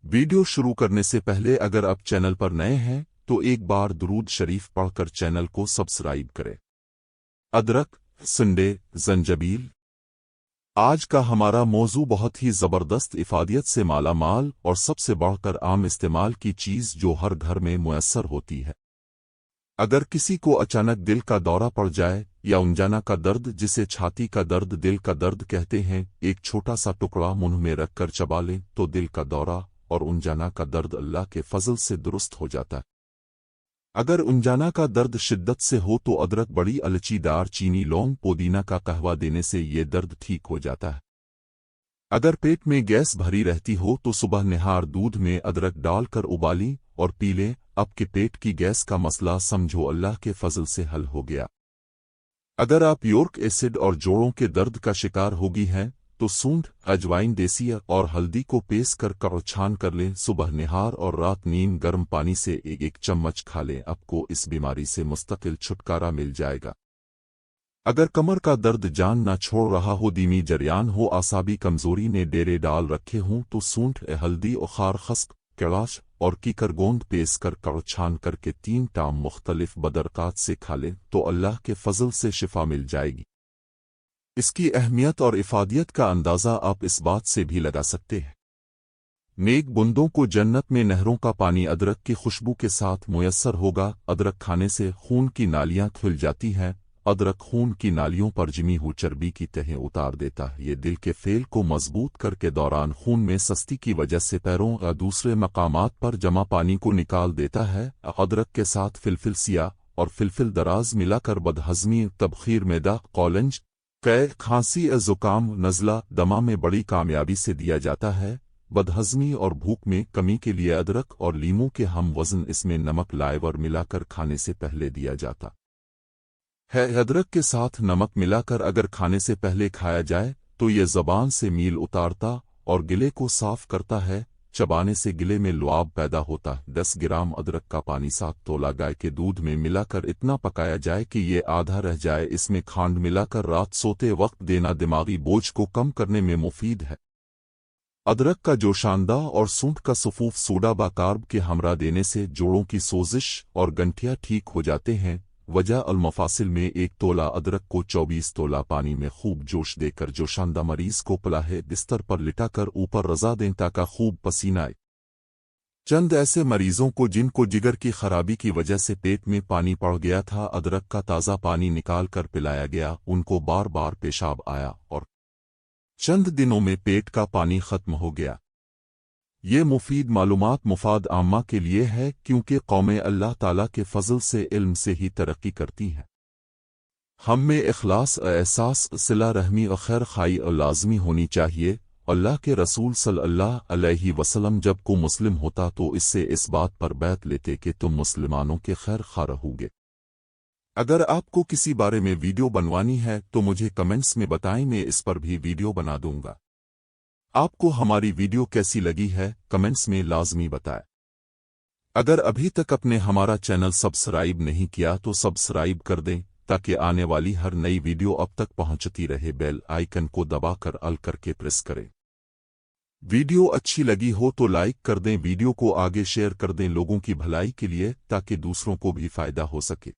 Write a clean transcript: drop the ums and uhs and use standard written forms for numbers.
Video शुरू करने से पहले अगर आप चैनल पर नए हैं तो एक बार दुरूद शरीफ पढ़कर चैनल को सब्सक्राइब करें। अदरक, संडे, जंजबील। आज का हमारा मौजू बहुत ही ज़बरदस्त इफादियत से माला माल और सबसे बढ़कर आम इस्तेमाल की चीज़ जो हर घर में मुयस्सर होती है। अगर किसी को अचानक दिल का दौरा पड़ जाए या उंजाना का दर्द, जिसे छाती का दर्द दिल का दर्द कहते हैं, एक छोटा सा टुकड़ा मुंह में रखकर चबा लें तो दिल का दौरा और उंजाना का दर्द अल्लाह के फजल से दुरुस्त हो जाता है। अगर उंजाना का दर्द शिद्दत से हो तो अदरक, बड़ी इलायची, दार चीनी, लौंग, पुदीना का कहवा देने से ये दर्द ठीक हो जाता है। अगर पेट में गैस भरी रहती हो तो सुबह निहार दूध में अदरक डालकर उबाली और पी लें। अब के पेट की गैस का मसला समझो अल्लाह के फजल से हल हो गया। अगर आप यूरिक एसिड और जोड़ों के दर्द का शिकार होगी हैं तो सूंठ, अजवाइन, देसी और हल्दी को पेस कर छान कर लें। सुबह निहार और रात नींद गर्म पानी से एक एक चम्मच खा लें। आपको इस बीमारी से मुस्तकिल छुटकारा मिल जाएगा। अगर कमर का दर्द जान ना छोड़ रहा हो, धीमी जरियान हो, आसाबी कमजोरी ने डेरे डाल रखे हों तो सूंठ, हल्दी और खार, खस्क, कैलाश और कीकर गोंद पेस कर छान करके 3 टाइम मुख्तलिफ बदरकात से खा लें तो अल्लाह के फजल से शिफा मिल जाएगी। इसकी अहमियत और इफादियत का अंदाज़ा आप इस बात से भी लगा सकते हैं। नेक बुंदों को जन्नत में नहरों का पानी अदरक की खुशबू के साथ मुयस्सर होगा। अदरक खाने से खून की नालियां खुल जाती हैं। अदरक खून की नालियों पर जमी हुई चर्बी की तहें उतार देता है। ये दिल के फेल को मजबूत करके दौरान खून में सस्ती की वजह से पैरों या दूसरे मकामात पर जमा पानी को निकाल देता है। अदरक के साथ फिलफिल सिया और फिलफिल दराज मिलाकर बदहजमी, तबखीर, मैदा, कॉलंज, कै, खांसी, जुकाम, नज़ला, दमा में बड़ी कामयाबी से दिया जाता है। बदहजमी और भूख में कमी के लिए अदरक और लीमू के हम वज़न इसमें नमक लाएवर मिलाकर खाने से पहले दिया जाता है। अदरक के साथ नमक मिलाकर अगर खाने से पहले खाया जाए तो ये ज़बान से मील उतारता और गिले को साफ करता है। चबाने से गिले में लुआब पैदा होता है। 10 ग्राम अदरक का पानी 7 तोला गाय के दूध में मिलाकर इतना पकाया जाए कि ये आधा रह जाए। इसमें खांड मिलाकर रात सोते वक्त देना दिमागी बोझ को कम करने में मुफीद है। अदरक का जोशांदा और सूंठ का सफूफ सोडा बाकार्ब के हमरा देने से जोड़ों की सोजिश और गंठियां ठीक हो जाते हैं। वजह अल-मफासिल में 1 तोला अदरक को 24 तोला पानी में खूब जोश देकर जोशांदा मरीज को पिलाए। बिस्तर पर लिटाकर ऊपर रजा दें ताकि खूब पसीना आए। चंद ऐसे मरीजों को जिनको जिगर की खराबी की वजह से पेट में पानी पड़ गया था, अदरक का ताज़ा पानी निकाल कर पिलाया गया। उनको बार बार पेशाब आया और चंद दिनों में पेट का पानी खत्म हो गया। ये मुफीद मालूमात मुफाद आम्मा के लिए है क्योंकि कौमें अल्लाह ताला के फजल से इल्म से ही तरक्की करती हैं। हम में इखलास, एहसास, सिला रहमी और खैर खाई और लाजमी होनी चाहिए। अल्लाह के रसूल सल्लल्लाहु अलैहि वसल्लम जब को मुस्लिम होता तो इससे इस बात पर बैत लेते कि तुम मुसलमानों के खैर खा रहोगे। अगर आपको किसी बारे में वीडियो बनवानी है तो मुझे कमेंट्स में बताएं, मैं इस पर भी वीडियो बना दूंगा। आपको हमारी वीडियो कैसी लगी है कमेंट्स में लाजमी बताएं। अगर अभी तक आपने हमारा चैनल सब्सक्राइब नहीं किया तो सब्सक्राइब कर दें ताकि आने वाली हर नई वीडियो अब तक पहुंचती रहे। बेल आइकन को दबाकर अल करके प्रेस करें। वीडियो अच्छी लगी हो तो लाइक कर दें, वीडियो को आगे शेयर कर दें लोगों की भलाई के लिए ताकि दूसरों को भी फायदा हो सके।